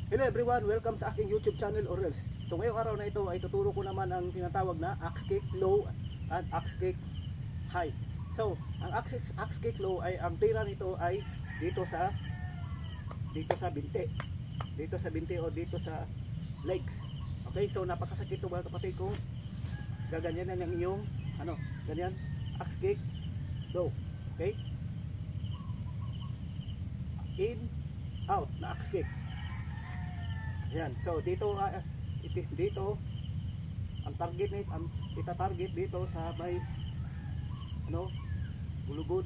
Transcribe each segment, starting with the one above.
Hello everyone, welcome sa aking YouTube channel or Reels. So ngayong araw na ito ay tuturo ko naman ang tinatawag na axe kick low at axe kick high. So ang axe kick low ay ang tira nito ay dito sa binti. Dito sa binti o dito sa legs. Okay, so napakasakit ito mga kapatid kung gaganyanan ang iyong ganyan, axe kick low. Okay? In, out na axe kick. Yan. So dito dito ang target nito, ang ita-target dito sa may gulugod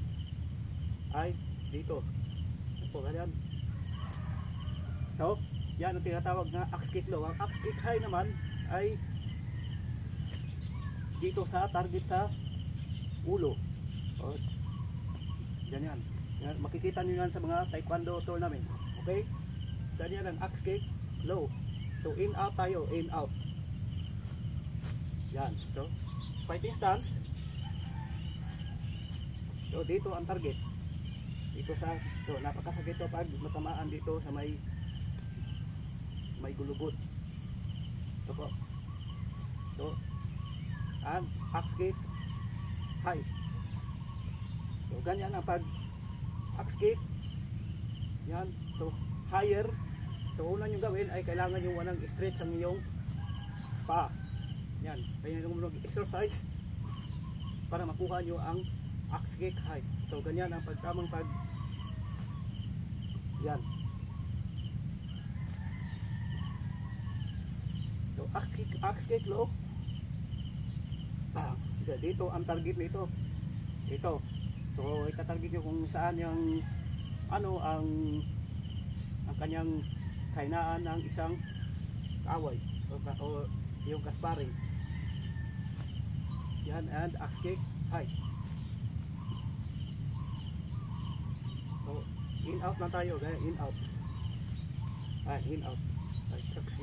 ay dito. Ito ganyan. So, yan ang tinatawag na axe kick low. Ang axe kick high naman ay dito sa target sa ulo. O, ganyan. Yan, makikita niyo yan sa mga taekwondo tournament. Okay? Ganyan ang axe kick low. So in out tayo, in out. Yan. So fighting stance. So dito ang target. Dito sa napakasakit to pag matamaan dito sa may gulugod. Ito po. So and axe kick high. So ganyan ang pag axe kick. Yan. So higher. So una nyo gawin ay kailangan nyo wanang stretch ang iyong paa. Yan, kaya nyo mag-exercise para makuha nyo ang axe kick high. So ganyan ang tamang pag yan. So axe kick low. Dito ang target nito. Ito. So itatarget nyo kung saan yung ang kanyang kainaan ng isang kaaway o yung kasparing. Yan, and axe kick high. So in out lang tayo, gaya in out. In out.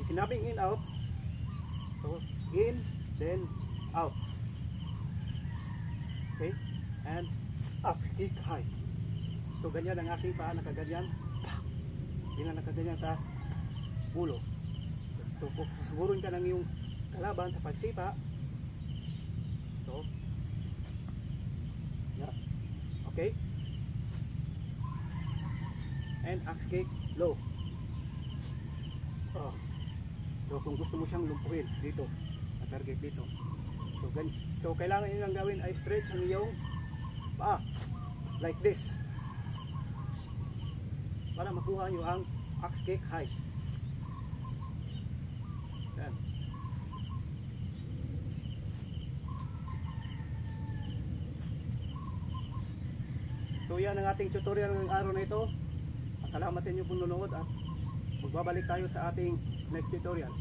Sinabing in out. So in, then out. Okay, and axe kick high. So ganyan ang aking paa, nakaganyan. Hindi na nakaganyan sa ulo. So susugurin ka ng iyong kalaban sa pagsipa. So yeah. Okay, and axe kick low. So kung gusto mo siyang lumpuhin dito, target dito. So kailangan nyo lang gawin ay stretch ang iyong paa like this para makuha nyo ang axe kick high. Yan. So yan ang ating tutorial ng araw na ito. Salamat sa inyo pong nanonood at magbabalik tayo sa ating next tutorial.